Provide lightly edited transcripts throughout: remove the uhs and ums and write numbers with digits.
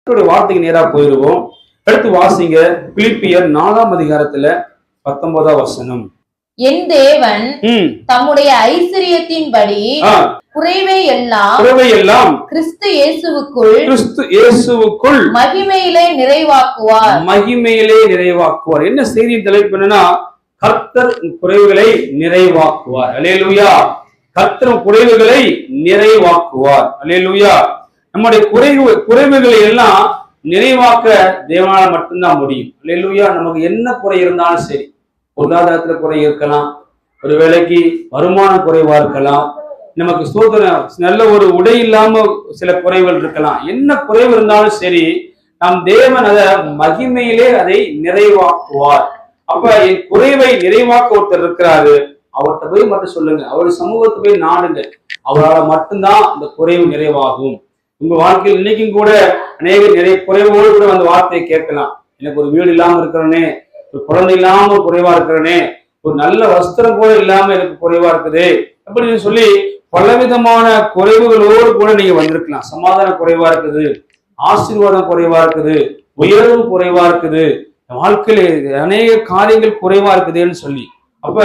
வார்த்தைக்கு நேரா போயிருவோம். அடுத்து வாசிங்க பிலிப்பியர் 4ஆம் அதிகாரத்துல 19ஆம் வசனம். என் தேவன் தம்முடைய ஐஸ்வரியத்தின்படி குறைவை எல்லாம் கிறிஸ்து இயேசுவுக்குள் மகிமையிலே நிறைவாக்குவார். என்ன செய்தி தலைப்பு என்னன்னா, கர்த்தர் குறைவுகளை நிறைவாக்குவார். அல்லேலூயா. கர்த்தர் குறைவுகளை நிறைவாக்குவார். அல்லேலூயா. நம்முடைய குறைவுகளை எல்லாம் நிறைவாக்க தேவனால மட்டும்தான் முடியும். அல்லேலூயா. நமக்கு என்ன குறை இருந்தாலும் சரி, பொருளாதாரத்துல குறை இருக்கலாம், ஒரு வேலைக்கு வருமான குறைவா இருக்கலாம், நமக்கு ஸ்தோத்திரம் நல்ல ஒரு உடை இல்லாம சில குறைகள் இருக்கலாம். என்ன குறைவு இருந்தாலும் சரி, நம் தேவன் அதை மகிமையிலே அதை நிறைவாக்குவார். அப்ப என் குறைவை நிறைவாக்க ஒருத்தர் இருக்கிறாரு, அவர்கிட்ட போய் மட்டும் சொல்லுங்க, அவருடைய சமூகத்தை போய் நாடுங்க, அவரால் மட்டும்தான் அந்த குறைவு நிறைவாகும். உங்க வாழ்க்கையில் இன்னைக்கும் கூட நிறைய குறைவோடு கூட அந்த வார்த்தையை கேட்கலாம். எனக்கு ஒரு வீடு இல்லாம இருக்கிறனே, ஒரு குழந்தை இல்லாம குறைவா இருக்கிறனே, ஒரு நல்ல வஸ்திரம் கூட இல்லாம எனக்கு குறைவா இருக்குது அப்படின்னு சொல்லி பலவிதமான குறைவுகளோடு கூட நீங்க வந்திருக்கலாம். சமாதானம் குறைவா இருக்குது, ஆசீர்வாதம் குறைவா இருக்குது, உயர்வு குறைவா இருக்குது, வாழ்க்கையில அநேக காரியங்கள் குறைவா இருக்குதுன்னு சொல்லி, அப்ப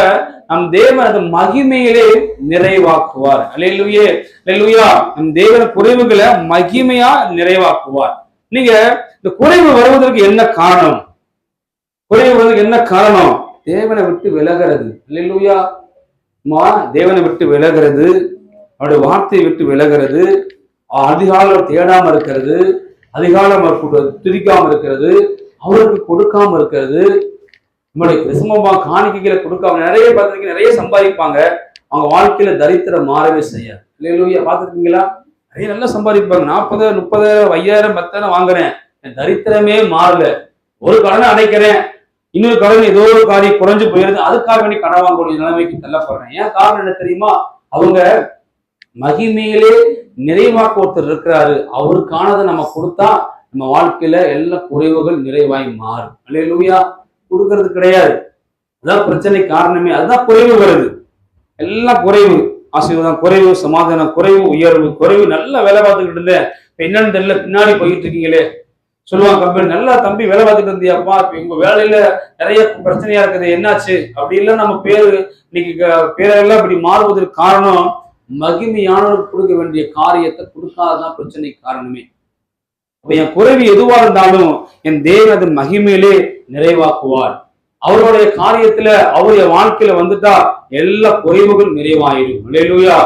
நம் தேவன் அது மகிமையிலே நிறைவாக்குவார். அல்லேலூயா. அல்லேலூயா. நம் தேவன் குறைவுகளை மகிமையா நிறைவாக்குவார். நீங்க இந்த குறைவு வருவதற்கு என்ன காரணம்? குறைவு வருவதற்கு என்ன காரணம்? தேவனை விட்டு விலகிறது. அல்லேலூயா. தேவனை விட்டு விலகிறது, அவருடைய வார்த்தையை விட்டு விலகிறது, அதிகாலம் தேடாம இருக்கிறது, அதிகாலம் துதிக்காம இருக்கிறது, அவருக்கு கொடுக்காம இருக்கிறது, நம்மளுடைய கிறிஸ்துவ காணிக்கைகளை கொடுக்காம நிறைய பார்த்துருக்கீங்க, நிறைய சம்பாதிப்பாங்க, அவங்க வாழ்க்கையில தரித்திரம் மாறவே செய்யாது. இல்லையா? பார்த்துருக்கீங்களா? நிறைய நல்லா சம்பாதிப்பாங்க, 40, 30, 5000, 10,000 வாங்குறேன், என் தரித்திரமே மாறல, ஒரு கடனை அடைக்கிறேன், இன்னொரு கடன் ஏதோ ஒரு காரியம் குறைஞ்சு போயிருது, அதுக்காக வேண்டி கடன் வாங்கக்கூடிய நிலைமைக்கு தள்ளப்படுறேன். ஏன் காரணம் என்ன தெரியுமா? அவங்க மகிமையிலே நிறைவாக்க ஒருத்தர் இருக்கிறாரு, அவருக்கானதை நம்ம கொடுத்தா நம்ம வாழ்க்கையில எல்லா குறைவுகள் நிறைவாய் மாறும். அல்லேலூயா. கொடுக்கறது கிடையாது, அதான் பிரச்சனை காரணமே, அதுதான் குறைவு வருது. எல்லாம் குறைவு, ஆசீர்வாதம் குறைவு, சமாதானம் குறைவு, உயர்வு குறைவு. நல்லா வேலை பார்த்துக்கிட்டு இருந்தேன், இப்ப என்னன்னு தெரியல, பின்னாடி போயிட்டு இருக்கீங்களே சொல்லுவாங்க. கம்பெனி நல்லா தம்பி வேலை பார்த்துட்டு இருந்தியாப்பா, இப்ப உங்க வேலையில நிறைய பிரச்சனையா இருக்குது, என்னாச்சு? அப்படி இல்லை நம்ம பேரு இன்னைக்கு பேரெல்லாம் இப்படி மாறுவதற்கு காரணம் மகிமையானவருக்கு கொடுக்க வேண்டிய காரியத்தை கொடுக்காததான் பிரச்சனை காரணமே. அப்ப என் குறைவு எதுவா இருந்தாலும் என் தேவன் அது மகிமையிலே நிறைவாக்குவார். அவருடைய காரியத்துல அவருடைய வாழ்க்கையில வந்துட்டா எல்லா குறைவுகள் நிறைவாயிடும். அல்லேலூயா.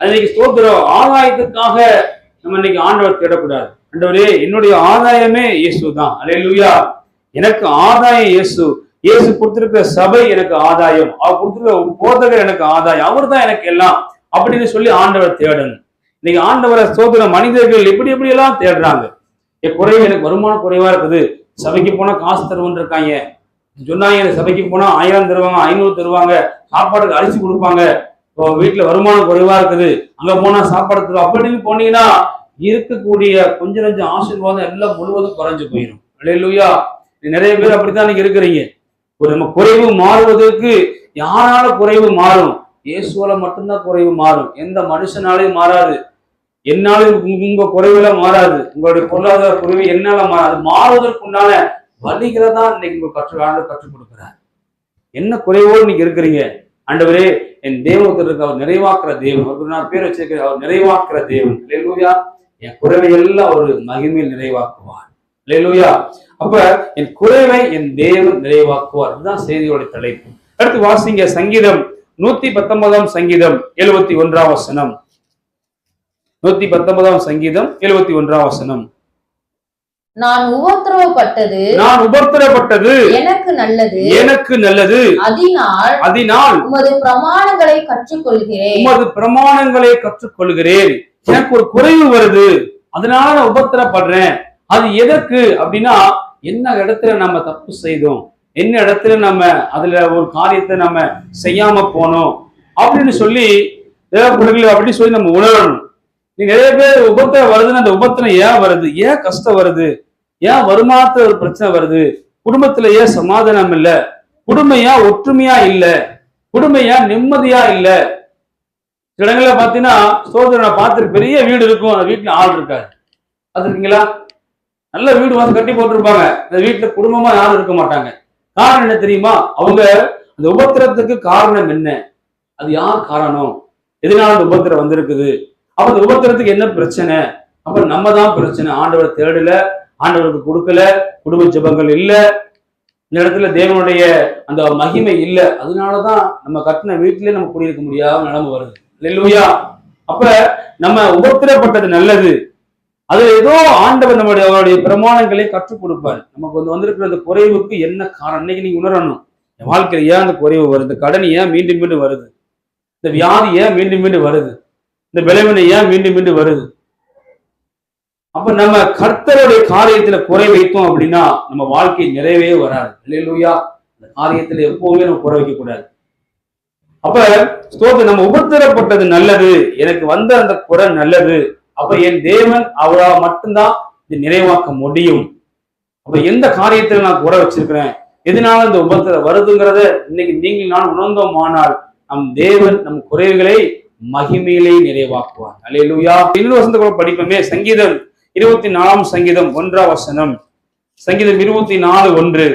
இன்னைக்கு ஸ்தோத்திரம். ஆதாயத்துக்காக நம்ம இன்னைக்கு ஆண்டவர் தேடக்கூடாது. ஆண்டவரே, என்னுடைய ஆதாயமே இயேசு தான். அல்லேலூயா. எனக்கு ஆதாயம் இயேசு. இயேசு கொடுத்திருக்கிற சபை எனக்கு ஆதாயம், அவர் கொடுத்திருக்கிற போதகர் எனக்கு ஆதாயம், அவர் தான் எனக்கு எல்லாம் அப்படின்னு சொல்லி ஆண்டவர் தேடணும். இன்னைக்கு ஆண்டவரை ஸ்தோத்திரம் மனிதர்கள் எப்படி எப்படி எல்லாம் தேடுறாங்க. என் குறைவு, எனக்கு வருமானம் குறைவா இருக்குது, சபைக்கு போனா காசு தருவன்னு இருக்காங்க சொன்னாங்க, சபைக்கு போனா 1000 தருவாங்க, 500 தருவாங்க, சாப்பாடுக்கு அரிசி கொடுப்பாங்க, வீட்டுல வருமானம் குறைவா இருக்குது, அங்க போனா சாப்பாடு தருவோம் அப்படின்னு போனீங்கன்னா இருக்கக்கூடிய கொஞ்சம் கொஞ்சம் ஆசீர்வாதம் எல்லாம் முழுவதும் குறைஞ்சு போயிடும். அல்லேலூயா. நிறைய பேர் அப்படித்தான் நீங்க இருக்கிறீங்க. ஒரு நம்ம குறைவு மாறுவதற்கு யாரால குறைவு மாறும்? இயேசுவால மட்டும்தான் குறைவு மாறும், எந்த மனுஷனாலையும் மாறாது. என்னாலும் உங்க குறைவுல மாறாது, உங்களுடைய பொருளாதார குறைவு என்னால மாறாது. மாறுவதற்கு உண்டான வழிகளை தான் இன்னைக்கு உங்க கற்றுக் கொடுக்கிறார். என்ன குறைவோடு நீங்க இருக்கிறீங்க? ஆண்டவரே, என் தேவனுக்கு அவர் நிறைவாக்குற தேவன், அவருக்கு நான் பேர் வச்சிருக்கிறேன், அவர் நிறைவாக்குற தேவன். அல்லேலூயா. என் குறைவை எல்லாம் ஒரு மகிமையில் நிறைவாக்குவார். அல்லேலூயா. அப்ப என் குறைவை என் தேவன் நிறைவாக்குவார். இதுதான் செய்தியோட தலைப்பு. அடுத்து வாசிங்க சங்கீதம் 119ஆம் சங்கீதம் 71ஆம் வசனம். 119ஆம் சங்கீதம் 71ஆம் வசனம். நான் உபத்திரவப்பட்டது எனக்கு நல்லது, அதனால் உமது பிரமாணங்களை கற்றுக்கொள்கிறேன். எனக்கு ஒரு குறைவு வருது, அதனால நான் உபத்திரப்படுறேன். அது எதற்கு அப்படின்னா, என்ன இடத்துல நம்ம தப்பு செய்தோம், என்ன இடத்துல நம்ம அதுல ஒரு காரியத்தை நம்ம செய்யாம போனோம் அப்படின்னு சொல்லி அப்படி சொல்லி நம்ம உணரணும். நிறைய பேர் உபத்திரம் வருதுன்னு, அந்த உபத்திரம் ஏன் வருது, ஏன் கஷ்டம் வருது, ஏன் வருமானத்துல ஒரு பிரச்சனை வருது, குடும்பத்துல ஏன் சமாதானம் இல்லை, குடும்பம் ஏன் ஒற்றுமையா இல்லை, குடும்பம் ஏன் நிம்மதியா இல்லை. சில இடங்கள்ல பாத்தீங்கன்னா சோதனை பார்த்துட்டு பெரிய வீடு இருக்கும், அந்த வீட்டுல ஆள் இருக்காது. பார்த்துருக்கீங்களா? நல்ல வீடு வாசல் கட்டி போட்டிருப்பாங்க, அந்த வீட்டுல குடும்பமா யாரும் இருக்க மாட்டாங்க. காரணம் என்ன தெரியுமா? அவங்க அந்த உபத்திரத்துக்கு காரணம் என்ன? அது யார் காரணம்? எதனால அந்த உபத்திரம் வந்திருக்குது? அப்ப அந்த உபத்திரத்துக்கு என்ன பிரச்சனை? அப்ப நம்ம தான் பிரச்சனை. ஆண்டவரை தேடல, ஆண்டவருக்கு கொடுக்கல, குடும்ப ஜெபங்கள் இல்ல, இந்த இடத்துல தேவனுடைய அந்த மகிமை இல்ல. அதனாலதான் நம்ம கட்டின வீட்டிலே நம்ம குடியிருக்க முடியாத நிலைமை வருது. அல்லேலூயா. அப்ப நம்ம உபத்திரப்பட்டது நல்லது. அது ஏதோ ஆண்டவர் நம்முடைய அவருடைய பிரமாணங்களை கற்றுக் கொடுப்பார். நமக்கு வந்திருக்கிற அந்த குறைவுக்கு என்ன காரணம்? இன்னைக்கு நீங்க உணரணும், என் வாழ்க்கையில ஏன் அந்த குறைவு வருது? கடன் ஏன் மீண்டும் மீண்டும் வருது? இந்த வியாதி ஏன் மீண்டும் மீண்டும் வருது? இந்த விளைவினை ஏன் மீண்டும் மீண்டும் வருது? அப்ப நம்ம கர்த்தருடைய காரியத்துல குறை வைத்தோம் அப்படின்னா நம்ம வாழ்க்கை நிறைவே வராது. அல்லேலூயா. அந்த காரியத்துல எப்பவுமே நம்ம குறை வைக்க கூடாது. அப்ப ஸ்தோத்திரம், நம்ம உபத்திரப்பட்டது நல்லது, எனக்கு வந்த அந்த குறை நல்லது. அப்ப என் தேவன் அவரால் மட்டும்தான் இதை நிறைவாக்க முடியும். அப்ப எந்த காரியத்துல நான் குறை வச்சிருக்கிறேன், எதனால இந்த உபத்திரம் வருதுங்கிறத இன்னைக்கு நீங்கள் நான் உணர்ந்தோமானால் நம் தேவன் நம் குறைவுகளை மகிமையிலே நிறைவாக்குவார். அல்லேலூயா. இன்னொரு வசனத்தை கூட படிப்போமே. சங்கீதம் 24 சங்கீதம் 1 வசனம். சங்கீதம் 24:1.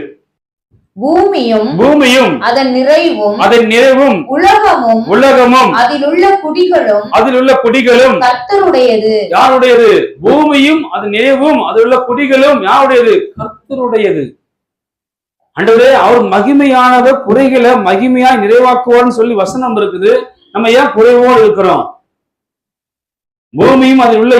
பூமியும் அதன் நிறைவும் உலகமும் அதிலுள்ள குடிகளும் கர்த்தருடையது. யாருடையது? பூமியும் அதன் நிறைவும் அதிலுள்ள குடிகளும் யாருடையது? கர்த்தருடையது. ஆண்டவரே, அவர் மகிமையானவர், குறைகளை மகிமையாய் நிறைவாக்குவார்னு சொல்லி வசனம் இருக்குது. நம்ம ஏன் குறைவோடு இருக்கிறோம்? பூமியும் அதில் உள்ள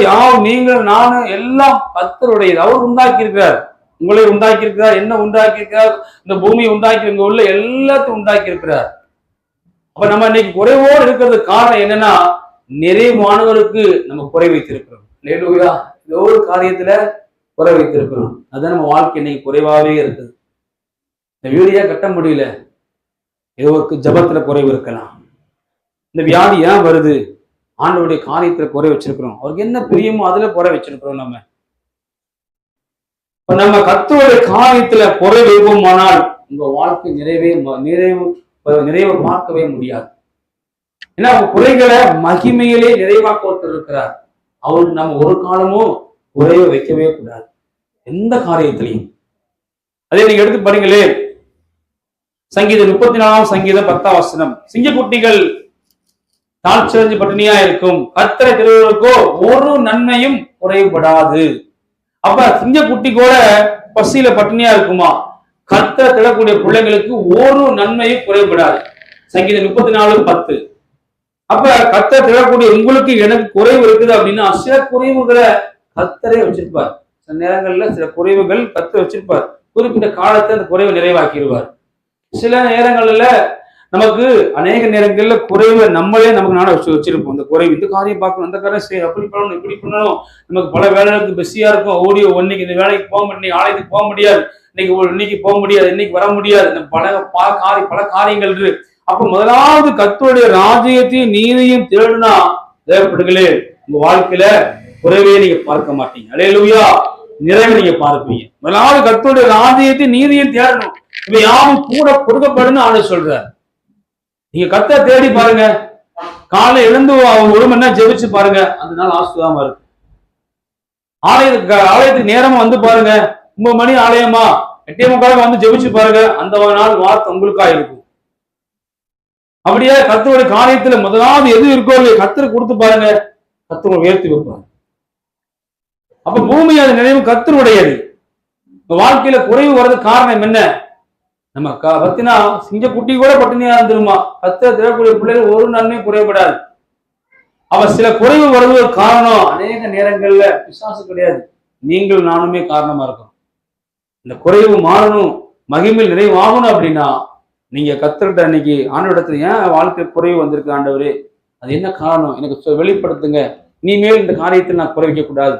நீங்கள் நானும் எல்லாம் கர்த்தருடையது. அவர் உண்டாக்கி இருக்கிறார், உங்களை உண்டாக்கி இருக்கிறார், என்ன உண்டாக்கி இருக்கிறார், இந்த பூமியை உண்டாக்கி இங்க உள்ள எல்லாத்தையும் உண்டாக்கி இருக்கிறார். அப்ப நம்ம இன்னைக்கு குறைவோடு இருக்கிறது காரணம் என்னன்னா, நிறைவானவருக்கு நம்ம குறை வைத்திருக்கிறோம். அல்லேலூயா. ஏதோ ஒரு காரியத்துல குறை வைத்திருக்கிறோம். அதான் நம்ம வாழ்க்கை இன்னைக்கு குறைவாவே இருக்குது. இந்த வீடியோ கட்ட முடியல, ஏதோ ஒரு ஜபத்துல குறைவு இருக்கலாம். இந்த வியாதி ஏன் வருது? ஆண்டவருடைய காரியத்துல குறை வச்சிருக்கிறோம். அவருக்கு என்ன பிரியமோ அதுல குறை வச்சிருக்கிறோம். நம்ம கர்த்தருடைய காரியத்துல குறை வைப்போமானால் உங்க வாழ்க்கை நிறைவு பார்க்கவே முடியாது. ஏன்னா குறைகளை மகிமையிலே நிறைவாக்க ஒருத்தர் இருக்கிறார். அவருக்கு நம்ம ஒரு காலமும் குறைய வைக்கவே கூடாது, எந்த காரியத்திலையும். அதே நீங்க எடுத்து பாருங்களே, சங்கீதம் 34 சங்கீதம் 10 வசனம். சிங்கக்குட்டிகள் தாழ்ச்சியடைஞ்சு பட்டினியா இருக்கும், கர்த்தரை திருவருக்கோ ஒரு நன்மையும் குறைபடாது. அப்ப சிங்கக்குட்டி கூட பசியில பட்டினியா இருக்குமா? கர்த்தரை திடக்கூடிய பிள்ளைங்களுக்கு ஒரு நன்மையும் குறைபடாது. சங்கீதம் 34:10. அப்ப கர்த்தரை திடக்கூடிய உங்களுக்கு எனக்கு குறைவு இருக்குது அப்படின்னா சில குறைவுகளை கர்த்தரே வச்சிருப்பார். சில நேரங்கள்ல சில குறைவுகள் கர்த்தர் வச்சிருப்பார். குறிப்பிட்ட காலத்தை அந்த குறைவை நிறைவாக்கிடுவார். சில நேரங்கள்ல நமக்கு அநேக நேரங்கள்ல குறைவை நம்மளே நமக்கு நாட வச்சிருப்போம். இந்த குறைவு, இந்த காரியம் பார்க்கணும், அந்த காரியம் செய்ய, அப்படி பண்ணணும், இப்படி பண்ணணும். நமக்கு பல வேலைகளுக்கு பிஸியா இருக்கும். ஓடியோ இன்னைக்கு இந்த வேலைக்கு போக முடியும், ஆலயத்துக்கு போக முடியாது, இன்னைக்கு போக முடியாது, இன்னைக்கு வர முடியாது, இந்த பல காரியங்கள் இருக்கு. அப்ப முதலாவது கர்த்தருடைய ராஜ்யத்தையும் நீதியும் தேடுனா தேவைப்படுங்களே, உங்க வாழ்க்கையில குறைவே நீங்க பார்க்க மாட்டீங்க. அல்லேலூயா. நிறைவை நீங்க பார்ப்பீங்க. முதலாவது கர்த்தருடைய ராஜ்யத்தையும் நீதியும் தேடணும். இப்ப யாரும் கூட கொடுக்கப்படுன்னு ஆண்டு சொல்றாரு. நீங்க கர்த்தரை தேடி பாருங்க, காலை எழுந்து ஒரு மணி நேரம் ஜெபிச்சு பாருங்க, அந்த நாள் ஆசீர்வாதமா இருக்கு. ஆலயத்துக்கு நேரமா வந்து பாருங்க, 9 மணி ஆலயமா 8:45 வந்து ஜெபிச்சு பாருங்க, அந்த நாள் வார்த்தை உங்களுக்கா இருக்கும். அப்படியே கர்த்தருடைய காரியத்துல முதலாவது எது இருக்கோ கர்த்தரை கொடுத்து பாருங்க, கர்த்தரை உயர்த்தி வைப்பாங்க. அப்ப பூமி அது நினைவு கர்த்தருடையது. வாழ்க்கையில குறைவு வர்றது காரணம் என்ன? நம்ம பத்தினா சிங்கக்குட்டி கூட பட்டினியா இருந்துருமா? கர்த்தரை தேடக்கூடிய பிள்ளைகள் ஒரு நன்மை குறைபடாது. அவ சில குறைவு வருவது காரணம் அநேக நேரங்கள்ல பிசாசு கிடையாது, நீங்கள் நானுமே காரணமா இருக்கோம். இந்த குறைவு மாறணும், மகிமையில் நிறைவாகணும் அப்படின்னா நீங்க கர்த்தர்கிட்ட அன்னைக்கு ஆண்டவரிடத்துல ஏன் வாழ்க்கை குறைவு வந்திருக்கு ஆண்டவரே, அது என்ன காரணம் எனக்கு வெளிப்படுத்துங்க, இனிமேல் இந்த காரியத்தில் நான் குறை வைக்க கூடாது,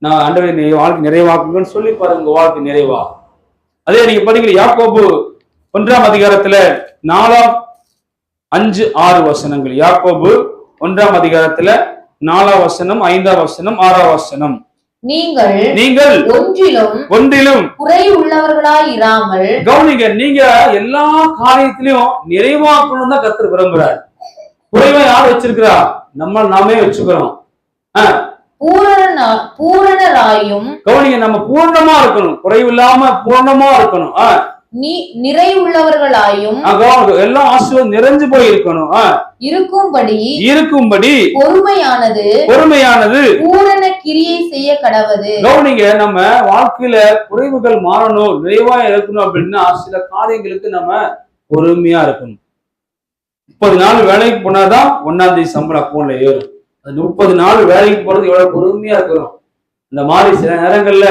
நான் ஆண்டவரே வாழ்க்கை நிறைவாக்குங்கன்னு சொல்லி பாருங்க, உங்க வாழ்க்கை நிறைவாகும். அதே நீங்க படிக்கிற யாக்கோபு 1ஆம் அதிகாரத்துல 4, 5, 6 வசனங்கள். யாக்கோபு 1ஆம் அதிகாரத்துல 4ஆம் வசனம், 5ஆம் வசனம், 6ஆம் வசனம். நீங்கள் ஒன்றிலும் குறை உள்ளவர்களாய் இராமல், கவனிங்க, நீங்க எல்லா காரியத்திலையும் நிறைவாக்கணும் தான் கர்த்தர் விரும்புறார். குறைவை யார் வச்சிருக்கிறா? நாமே வச்சுக்கிறோம். பூரணராயும் உள்ளவர்களாயும் கவனிங்க, நம்ம பூர்ணமா இருக்கணும், குறைவில்லாம பூர்ணமா இருக்கணும். நிறைவுள்ளவர்களாயும் எல்லாம் ஆசீர்வாதம் நிறைஞ்சு போய் இருக்கணும். இருக்கும்படி பொறுமையானது பூரண கிரியை செய்ய கடவது. கவனிங்க, நம்ம வாழ்க்கையில குறைவுகள் மாறணும், நிறைவா இருக்கணும் அப்படின்னா சில காரியங்களுக்கு நம்ம பொறுமையா இருக்கணும். 30 நாள் வேலைக்கு போனாதான் 1ஆம் தேதி சம்பளம் அக்கௌண்ட்ல ஏறும். அது 30 நாள் வேலைக்கு போறது எவ்வளவு பொறுமையா இருக்கணும். இந்த மாதிரி சில நேரங்கள்ல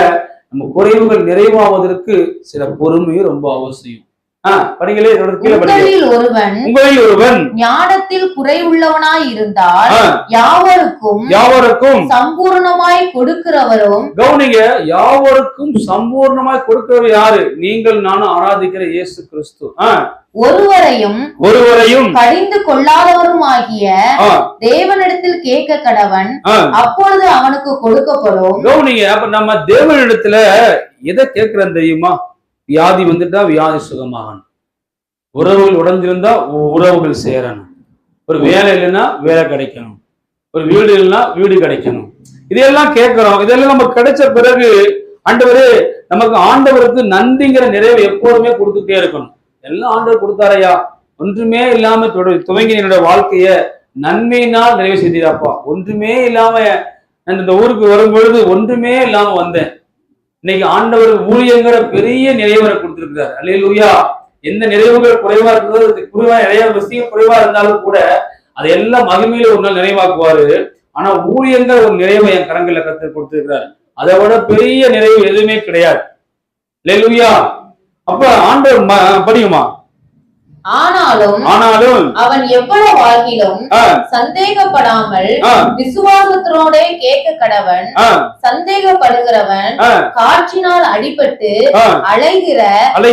நம்ம குறைவுகள் நிறைவாவதற்கு சில பொறுமையும் ரொம்ப அவசியம். படிங்களே, உங்களில் ஒருவன் ஞானத்தில் குறைவுள்ளவனாய் இருந்தால் யாவருக்கும் சம்பூர்ணமாய் கொடுக்கிறவரும். கவனிங்க, யாவருக்கும் சம்பூர்ணமாய் கொடுக்கிறவர் யாரு? நீங்கள் நானும் ஆராதிக்கிற இயேசு கிறிஸ்து. ஒருவரையும் கடிந்து கொள்ளாதவரும் ஆகிய தேவனிடத்தில் கேட்க கடவன், அப்பொழுது அவனுக்கு கொடுக்கப்படும். கவனிங்க, அப்ப நம்ம தேவனிடத்துல எதை கேட்கிறோம் தெரியுமா? வியாதி வந்துட்டா வியாதி சுகமாகணும், உறவுகள் உடைஞ்சிருந்தா உறவுகள் சேரணும், ஒரு வேலை இல்லைன்னா வேலை கிடைக்கணும், ஒரு வீடு இல்லைன்னா வீடு கிடைக்கணும். இதெல்லாம் கேட்கிறோம். இதெல்லாம் நம்ம கிடைச்ச பிறகு ஆண்டவரே, நமக்கு ஆண்டவருக்கு நன்றிங்கிற நிறைவு எப்போதுமே கொடுத்துட்டே இருக்கணும். எல்லாம் ஆண்டவர் கொடுத்தாரையா, ஒன்றுமே இல்லாம துவங்கி என்னோட வாழ்க்கைய நன்மையினால் நிறைவு செய்தாப்பா. ஒன்றுமே இல்லாம நான் இந்த ஊருக்கு வரும் பொழுது ஒன்றுமே இல்லாம வந்தேன். இன்னைக்கு ஆண்டவர் ஊழியங்கிற பெரிய நிறைவுரை கொடுத்திருக்கிறார். அல்லேலூயா. எந்த நிறைவுகள் குறைவா இருக்கிறது, நிறைய விஷயம் குறைவா இருந்தாலும் கூட அதை எல்லாம் மகிமையில ஒரு நாள் நிறைவாக்குவாரு. ஆனா ஊழியங்கிற ஒரு நிறைவை என் கரங்கள்ல கத்து கொடுத்திருக்கிறார். அதை விட பெரிய நிறைவு எதுவுமே கிடையாது. அல்லேலூயா. அப்ப ஆண்டவர் படியுமா? ஆனாலும் அவன் எவ்வளவு ஆகிலும் சந்தேகப்படாமல் விசுவாசத்தோட கேட்க கடவன். சந்தேகப்படுகிறவன் காற்றினால் அடிபட்டு அலைகிற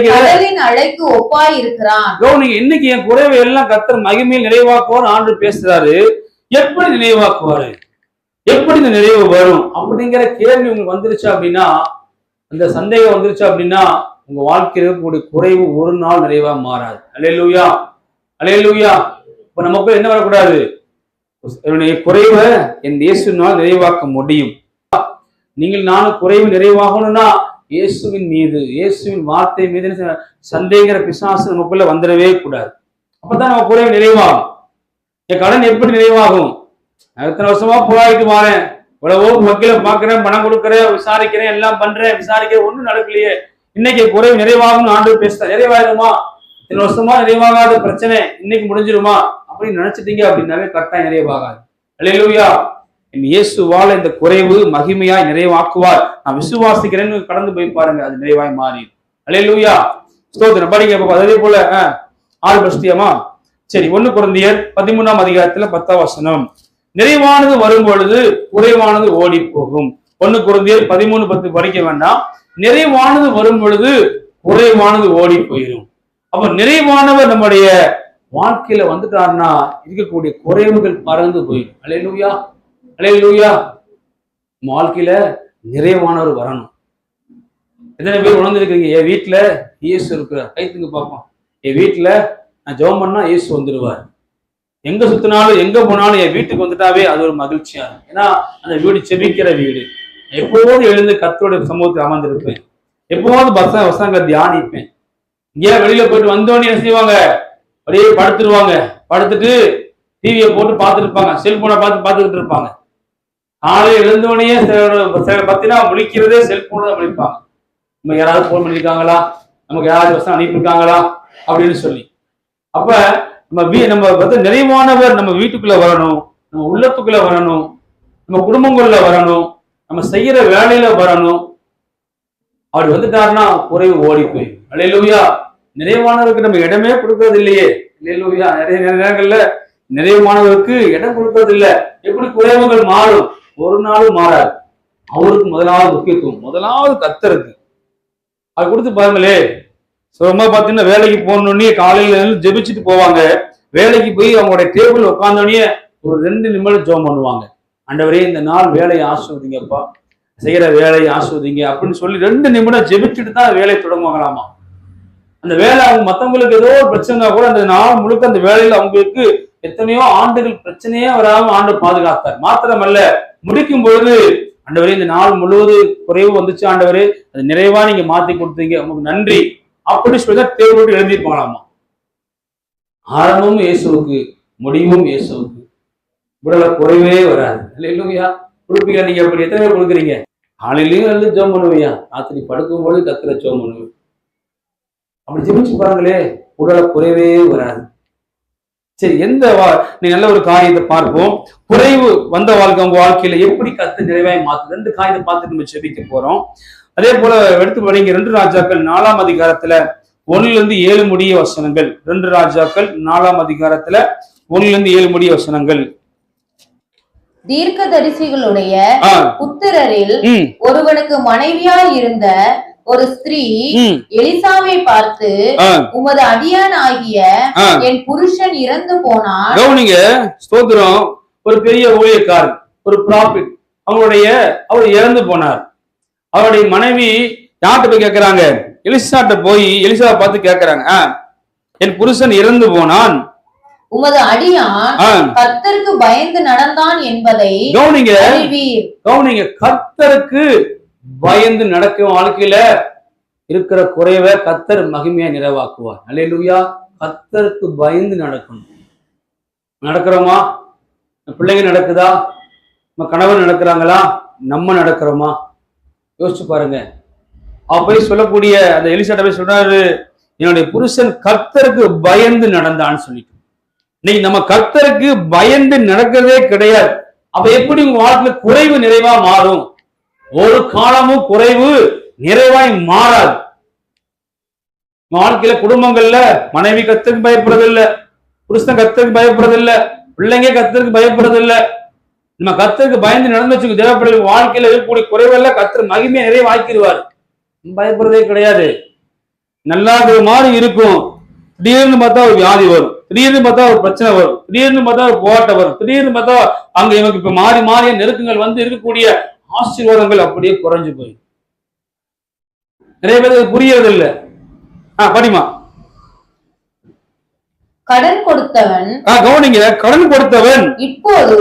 கடலின் அலைக்கு ஒப்பாய் இருக்கிறான். இன்னைக்கு என் குறைவை எல்லாம் கர்த்தர் மகிமையில் நிறைவாக்குவார் ஆண்டு பேசுறாரு. எப்படி நினைவாக்குவாரு? எப்படி இந்த நிறைவு வரும் அப்படிங்கிற கேள்வி உங்களுக்கு வந்துருச்சு அப்படின்னா, அந்த சந்தேகம் வந்துருச்சு அப்படின்னா உங்க வாழ்க்கையில் இருக்கக்கூடிய குறைவு ஒரு நாள் நிறைவா மாறாது. அல்லேலூயா, அல்லேலூயா. இப்ப நமக்கு என்ன வரக்கூடாது? என்னுடைய குறைவை என் இயேசுவினால் நிறைவாக்க முடியும். நீங்கள் நானும் குறைவு நிறைவாகணும்னா இயேசுவின் மீது, இயேசுவின் வார்த்தை மீது சந்தேகிற பிசாசு நமக்குள்ள வந்துடவே கூடாது. அப்பதான் நம்ம குறைவு நிறைவாகும். என் கடன் எப்படி நிறைவாகும்? எத்தனை வருஷமா போராடிட்டு மாறேன், இவ்வளவோ வக்கீல பாக்குறேன், பணம் கொடுக்குறேன், விசாரிக்கிறேன், எல்லாம் பண்றேன், விசாரிக்கிறேன், ஒன்றும் நடக்கலையே. இன்னைக்கு குறைவு நிறைவாகும் ஆண்டு பேசுறேன். நிறைவாயிடுமா? இத்தனை வருஷமா நிறைவாகாத பிரச்சனை இன்னைக்கு முடிஞ்சிருமா அப்படின்னு நினைச்சிட்டீங்க அப்படின்னாவே கட்டாயம் நிறைவாகாது. அல்லேலூயா. என் இயேசுவால இந்த குறைவு மகிமையாய் நிறைவாக்குவார். நான் விசுவாசிக்கிறேன்னு கடந்து போய் பாருங்க, அது நிறைவாய் மாறி. அல்லேலூயா. ஸ்தோத்திரம். படிங்க. அதே போல 6 பஸ்தியமா? சரி, 1 கொரிந்தியர் 13ஆம் அதிகாரத்துல 10ஆம் வசனம். நிறைவானது வரும் பொழுது குறைவானது ஓடி போகும். 1 கொரிந்தியர் 13:10 படிக்க வேண்டாம். நிறைவானது வரும் பொழுது குறைவானது ஓடி போயிடும். அப்ப நிறைவானவர் நம்முடைய வாழ்க்கையில வந்துட்டாருன்னா இருக்கக்கூடிய குறைவுகள் பறந்து போயிடும். அல்லேலூயா, அல்லேலூயா. வாழ்க்கையில நிறைவானவர் வரணும். எத்தனை பேர் உணர்ந்துருக்கீங்க? என் வீட்டுல இயேசு இருக்கிறார், கைத்துங்க பார்ப்போம். என் வீட்டுல நான் ஜெபம் பண்ணா இயேசு வந்துடுவார். எங்க சுத்தினாலும் எங்க போனாலும் என் வீட்டுக்கு வந்துட்டாவே அது ஒரு மகிழ்ச்சியா இருக்கும். ஏன்னா அந்த வீடு செபிக்கிற வீடு. எப்போது எழுந்து கர்த்தருடைய சமூகத்தில் அமர்ந்திருப்பேன். எப்போது வசனங்களை தியானிப்பேன். இங்கே வெளியில போயிட்டு வந்தோடனே என்ன செய்வாங்க? அப்படியே படுத்துருவாங்க. படுத்துட்டு டிவியை போட்டு பார்த்துட்டு இருப்பாங்க, செல்போனை பார்த்துக்கிட்டு இருப்பாங்க. காலையில் எழுந்தோடனே பத்தினா முழிக்கிறதே செல்போன் தான் முழிப்பாங்க. நம்ம யாராவது போன் பண்ணியிருக்காங்களா, நமக்கு யாராவது வசனம் அனுப்பியிருக்காங்களா அப்படின்னு சொல்லி. அப்ப நம்ம நிறைவானவர் நம்ம வீட்டுக்குள்ள வரணும், நம்ம உள்ளத்துக்குள்ள வரணும், நம்ம குடும்பங்கள்ல வரணும், நம்ம செய்யற வேலையில வரணும். அப்படி வந்துட்டாருன்னா குறைவு ஓடி போய். அல்லேலூயா. நிறைவானவருக்கு நம்ம இடமே கொடுக்கறது இல்லையே. அல்லேலூயா. நிறைய நேரங்கள்ல நிறைவானவருக்கு இடம் கொடுக்கறது இல்லை. எப்படி குறைவுகள் மாறும்? ஒரு நாளும் மாறாது. அவருக்கு முதலாவது முக்கியத்துவம், முதலாவது கர்த்தருக்கு அது கொடுத்து பாருங்களே. சும்மா பார்த்தீங்கன்னா வேலைக்கு போனோடனே காலையில ஜெபிச்சுட்டு போவாங்க. வேலைக்கு போய் அவங்களுடைய டேபிள் உட்காந்தோடனே ஒரு 2 நிமிடம் ஜெபம் பண்ணுவாங்க. ஆண்டவரே, இந்த நாள் வேலையை ஆசிர்வதிங்கப்பா, செய்யற வேலையை ஆசிர்வதிங்க அப்படின்னு சொல்லி 2 நிமிடம் ஜெபிச்சுட்டு தான் வேலையை தொடங்குவாங்களாமா. அந்த வேலை அவங்க மற்றவங்களுக்கு ஏதோ ஒரு பிரச்சனை கூட அந்த நாள் முழுக்க அந்த வேலையில அவங்களுக்கு எத்தனையோ ஆண்டுகள் பிரச்சனையே வராம ஆண்டு பாதுகாத்தார். மாத்திரமல்ல, முடிக்கும் பொழுது ஆண்டவரே இந்த நாள் முழுவதும் குறைவு வந்துச்சு ஆண்டவரே, அது நிறைவா நீங்க மாத்தி கொடுத்தீங்க, உங்களுக்கு நன்றி அப்படின்னு சொல்லி தான் தேர்வு எழுதிருப்பாங்களாமா. ஆரம்பமும் இயேசுவுக்கு, முடிவும் இயேசுவுக்கு. உடல குறைவே வராது. இல்லையா கொடுப்பீங்க நீங்க? அப்படி எத்தனை பேர் கொடுக்குறீங்க? காலையிலையும் எழுந்து ஜெபம் பண்ணுவியா, ராத்திரி படுக்கும்போது கத்துற ஜெபம் பண்ணுவேன். அப்படி ஜெபிச்சு பாருங்களே, உடல குறைவே வராது. சரி, நீ நல்ல ஒரு காரியத்தை பார்ப்போம். குறைவு வந்த வாழ்க்கை உங்க வாழ்க்கையில எப்படி கத்து நிறைவாய் மாத்து, 2 காரியத்தை பார்த்துட்டு நம்ம ஜெபிக்க போறோம். அதே போல எடுத்து படிங்க 2 ராஜாக்கள் 4ஆம் அதிகாரத்துல 1-7 முடிய வசனங்கள். 2 ராஜாக்கள் 4ஆம் அதிகாரத்துல 1-7 முடிய வசனங்கள். தீர்க்கதரிசிகளுடைய புத்திரரில் ஒருவனுக்கு மனைவியாய் இருந்த ஒரு ஸ்திரீ எலிசாவை பார்த்து, உமது அடியான் ஆகிய என் புருஷன் இறந்து போனான். கவனிங்க, ஸ்தோத்திரம். ஒரு பெரிய ஊழியக்காரர், ஒரு ப்ராஃபிட், அவர் இறந்து போனார். அவருடைய மனைவி யார்கிட்ட போய் கேட்கிறாங்க? எலிசாட்ட போய் எலிசாவை பார்த்து கேட்கிறாங்க, என் புருஷன் இறந்து போனான், உமது அடியான் கர்த்தருக்கு பயந்து நடந்தான் என்பதை கவனிங்க. கர்த்தருக்கு பயந்து நடக்கும் வாழ்க்கையில இருக்கிற குறைவை கர்த்தர் மகிமையா நிறைவாக்குவார். அல்லேலூயா. கர்த்தருக்கு பயந்து நடக்கணும். நடக்கிறோமா? பிள்ளைங்க நடக்குதா? நம்ம கணவன் நடக்கிறாங்களா? நம்ம நடக்கிறோமா? யோசிச்சு பாருங்க. போய் சொல்லக்கூடிய அந்த எலிசாட்ட போய் சொல்றாரு, என்னுடைய புருஷன் கர்த்தருக்கு பயந்து நடந்தான்னு சொல்லிட்டு. இன்னைக்கு நம்ம கர்த்தருக்கு பயந்து நடக்கிறதே கிடையாது. அப்ப எப்படி உங்க வாழ்க்கையில குறைவு நிறைவா மாறும்? ஒரு காலமும் குறைவு நிறைவாய் மாறாது. வாழ்க்கையில குடும்பங்கள்ல மனைவி கர்த்தருக்கு பயப்படுறதில்லை, புருஷன் கர்த்தருக்கு பயப்படுறதில்லை, பிள்ளைங்க கர்த்தருக்கு பயப்படுறதில்லை. நம்ம கர்த்தருக்கு பயந்து நடந்து வச்சுக்க தேவைப்படுற வாழ்க்கையில இருக்கக்கூடிய குறைவெல்லாம் கர்த்தர் மகிமையை நிறைவாக்கிடுவார். பயப்படுறதே கிடையாது. நல்லா மாதிரி இருக்கும். திடீர்னு பார்த்தா ஒரு வியாதி வரும், திடீர்னு பார்த்தா ஒரு பிரச்சனை வரும், திடீர்னு பார்த்தா ஒரு போராட்டம் வரும், திடீர்னு பார்த்தா அங்க இவங்க இப்ப மாறி மாறிய நெருக்கங்கள் வந்து இருக்கக்கூடிய ஆசீர்வாதங்கள் அப்படியே குறைஞ்சு போய் நிறைய பேருக்கு புரியறது இல்ல. படிமா. கடன் கொடுத்தவன், கவனிங்க, கடன் கொடுத்தவன் இப்போது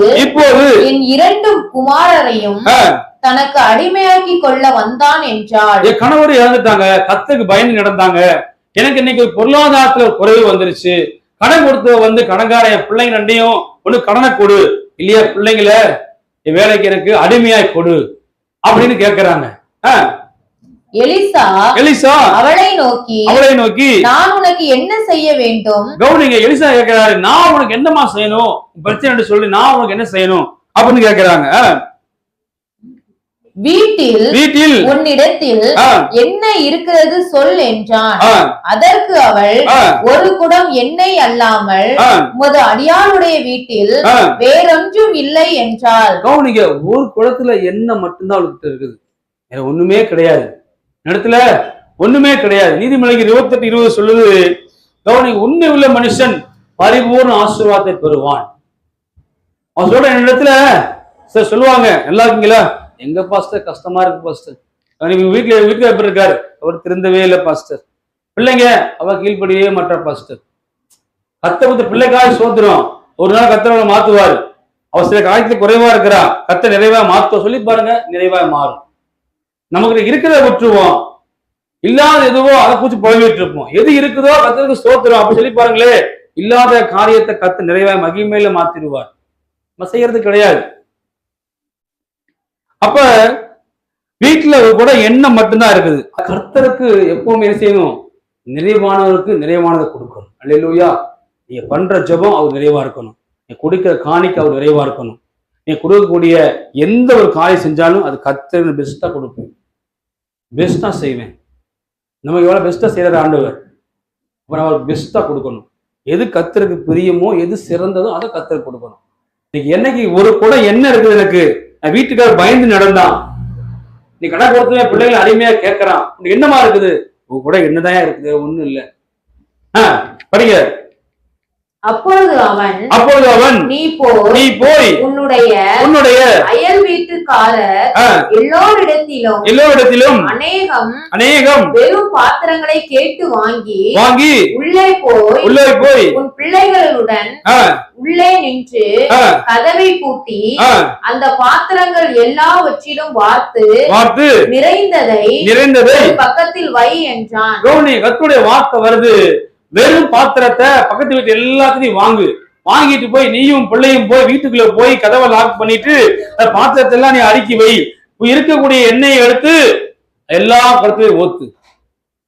என் 2 குமாரரையும் தனக்கு அடிமையாக்கி கொள்ள வந்தான் என்றாள். என் கணவர் இறந்துட்டாங்க, கர்த்தருக்கு பயந்து நடந்தாங்க, எனக்கு இன்னைக்கு பொருளாதாரத்துல குறைவு வந்துருச்சு, கடன் கொடுத்த கடன்கார என் பிள்ளைங்க 2யும் ஒண்ணு கடனை கொடு, இல்லையா பிள்ளைங்கள வேலைக்கு எனக்கு அடிமையாய் கொடு அப்படின்னு கேட்கிறாங்க. எலிசா அவளை நோக்கி நான் உனக்கு என்ன செய்ய வேண்டும்? கவனிங்க, எலிசா கேட்கிறாரு, நான் உனக்கு என்னமா செய்யணும், பிரச்சனை சொல்லி நான் உனக்கு என்ன செய்யணும் அப்படின்னு கேட்கிறாங்க. வீட்டில் உன்னிடத்தில் என்ன இருக்கிறது சொல் என்றான். அதற்கு அவள், ஒரு குடம் எண்ணெய் அல்லாமல் உமது அடியாளுடைய வீட்டில் வேறொன்றும் இல்லை என்றாள். கவனிங்க, ஒரு குடத்துல எண்ணெய் மட்டும்தான் அவளுக்கு இருக்குது, வேற ஒண்ணுமே கிடையாது. இடத்துல ஒண்ணுமே கிடையாது. நீதிமொழிகள் 28:20 சொல்லுது, கவனிங்க, உண்மை உள்ள மனுஷன் பரிபூர்ண ஆசீர்வாதத்தை பெறுவான். அவன் சொல்ற இடத்துல சொல்லுவாங்க, நல்லா இருக்கீங்களா? எங்க பாஸ்டர் கஷ்டமா இருக்கு பாஸ்டர், வீட்டுல எப்படி இருக்காரு, அவர் திருந்தவே இல்லை பாஸ்டர், பிள்ளைங்க அவ கீழ்படியே மாட்டா பாஸ்டர். கத்த கொடுத்த பிள்ளைக்காக சோத்துறோம், ஒரு நாள் கத்தரை மாத்துவாரு. அவ சில காலத்துல குறைவா இருக்கிறா, கத்த நிறைவா மாத்துவ சொல்லி பாருங்க, நிறைவா மாறும். நமக்கு இருக்கிறத விட்டுருவோம், இல்லாத எதுவோ அதை பூச்சி புலம்பிட்டு இருப்போம். எது இருக்குதோ கத்தருக்கு சோத்துறோம் அப்படி சொல்லி பாருங்களே, இல்லாத காரியத்தை கத்த நிறைவா மகிமையில மாத்திடுவார். நம்ம செய்யறது கிடையாது. அப்ப வீட்டுல கூட எண்ணம் மட்டும்தான் இருக்குது. கர்த்தருக்கு எப்பவுமே என்ன செய்யணும்? நிறைவானவருக்கு நிறைவானதை கொடுக்கணும். அல்லேலூயா. நீங்க பண்ற ஜெபம் அவர் நிறைவா இருக்கணும், நீ கொடுக்கிற காணிக்கை அவர் நிறைவா இருக்கணும். நீ கொடுக்கக்கூடிய எந்த ஒரு காரியம் செஞ்சாலும் அது கர்த்தருக்கு பெஸ்டா கொடுப்பேன், பெஸ்டா செய்வேன். நமக்கு எவ்வளவு பெஸ்டா செய்யற ஆண்டவர், அப்புறம் அவருக்கு பெஸ்டா கொடுக்கணும். எது கர்த்தருக்கு பிரியமோ, எது சிறந்ததோ அதை கர்த்தருக்கு கொடுக்கணும். இன்னைக்கு என்னைக்கு ஒரு குடம் என்ன இருக்குது, எனக்கு வீட்டுக்கார பயந்து நடந்தான், நீ கடை கொடுத்து பிள்ளைகளை அடிமையா கேட்கறான், உனக்கு என்னமா இருக்குது? உங்க கூட என்னதான் இருக்குது, ஒண்ணும் இல்லை. படிங்க அப்பொழுது அவன் நீ போய் உன்னுடைய அயல் வீட்டுக்காரர் எல்லோரிடத்திலும் அநேகம் வெறும் பாத்திரங்களை கேட்டு வாங்கி உள்ளே போய் உன் பிள்ளைகளுடன் உள்ளே நின்று கதவை பூட்டி அந்த பாத்திரங்கள் எல்லாவற்றிலும் வார்த்து நிறைந்ததை பக்கத்தில் வை என்றான். கர்த்தருடைய வார்த்தை வருது, வெறும் பாத்திரத்தை பக்கத்து வீட்டு எல்லாத்தையும் வாங்கிட்டு போய் நீயும் பிள்ளையும் போய் வீட்டுக்குள்ள போய் கதவை லாக் பண்ணிட்டு பாத்திரத்தை எல்லாம் நீ அடுக்கி வை, இருக்கக்கூடிய எண்ணெயை எடுத்து எல்லா குடத்தையும் ஊத்து.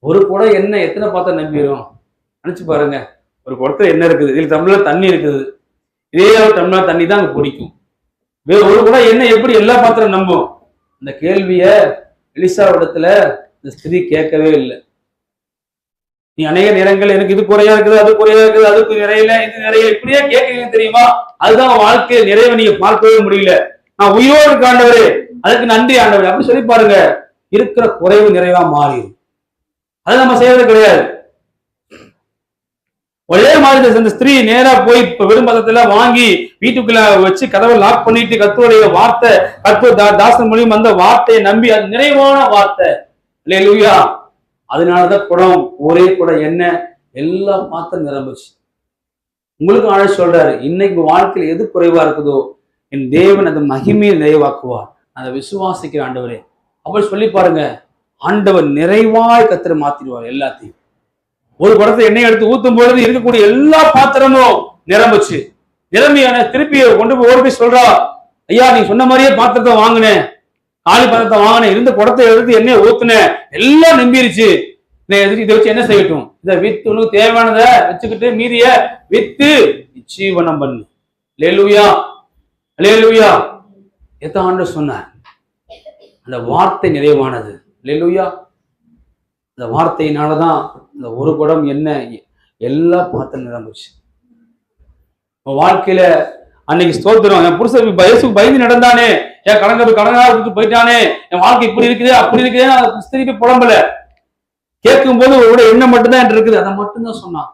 ஒரு குடம் எண்ணெய் எத்தனை பாத்திரம் நம்பிடும் நினைச்சு பாருங்க. ஒரு குடத்துல எண்ணெய் இருக்குது, இதுல டம்ளர் தண்ணி இருக்குது, இதே ஒரு டம்ளர் தண்ணி தான் அங்க குடிக்கும். வேறு ஒரு குடம் எண்ணெய் எப்படி எல்லா பாத்திரம் நம்பும்? இந்த கேள்விய எலிசாவிடத்துல இந்த ஸ்திரீ கேட்கவே இல்லை. நீ அநேக நேரங்கள் எனக்கு இது குறையா இருக்குது, அது குறையா இருக்குது, அதுக்கு நிறையல, இது நிறைய, இப்படியே கேட்கறீங்க தெரியுமா? அதுதான் வாழ்க்கையில் நிறைவை நீங்க பார்க்கவே முடியல. நான் உயிரோடு இருக்க ஆண்டவரே, அதுக்கு நன்றி ஆண்டவரே அப்படி சொல்லி பாருங்க. இருக்கிற குறைவு நிறைவா மாறிடும். அது நம்ம செய்யறது கிடையாது. ஒரே மாதிரி இந்த ஸ்திரீ நேரா போய் வெறும் பதத்துல வாங்கி வீட்டுக்குள்ள வச்சு கதவை லாக் பண்ணிட்டு கர்த்தருடைய வார்த்தை, கர்த்தர் தாசன் மூலியம் அந்த வார்த்தையை நம்பி அது நிறைவான வார்த்தை. அல்லேலூயா. அதனாலதான் குடம், ஒரே குடம் எண்ணெய் எல்லா பாத்திரம் நிரம்பிச்சு. உங்களுக்கு ஆள் சொல்றாரு, இன்னைக்கு வாழ்க்கையில் எது குறைவா இருக்குதோ என் தேவன் அந்த மகிமையை நிறைவாக்குவார். அதை விசுவாசிக்கிற ஆண்டவரே அப்படி சொல்லி பாருங்க. ஆண்டவர் நிறைவாய் கர்த்தரை மாத்திடுவார் எல்லாத்தையும். ஒரு குடத்தை எண்ணெய் எடுத்து ஊத்தும் பொழுது இருக்கக்கூடிய எல்லா பாத்திரமும் நிரம்பிச்சு. நிரம்பியான திருப்பி கொண்டு போய் ஓடி போய் சொல்றா, ஐயா நீ சொன்ன மாதிரியே பாத்திரத்தை வாங்கினேன், காலி பாத்திரத்தை வாங்கினேன், இருந்த குடத்தை எடுத்து எண்ணெயை ஊத்துனேன், எல்லாம் நம்பிருச்சு. இதை வச்சு என்ன செய்யட்டும்? இதை வித்து உனக்கு தேவையானதை வச்சுக்கிட்டு மீதிய வித்து ஜீவனம் பண்ணு. அல்லேலூயா, அல்லேலூயா. எத்தனை ஆண்டு சொன்னார், அந்த வார்த்தை நிறைவானது. அல்லேலூயா. அந்த வார்த்தையினாலதான் இந்த ஒரு குடம் என்ன எல்லா பாத்திரம் நிரம்பிச்சு. வாழ்க்கையில அன்னைக்கு ஸ்தோத்திரம், என் புருஷன் வயசுக்கு பயந்து நடந்தானே, என் கடங்கா போயிட்டானே, என் வாழ்க்கை இப்படி இருக்குது அப்படி இருக்குது திருப்பி புலம்பல. கேட்கும் போது அவருடைய எண்ணம் மட்டும்தான் இருக்குது, அதை மட்டும்தான் சொன்னான்.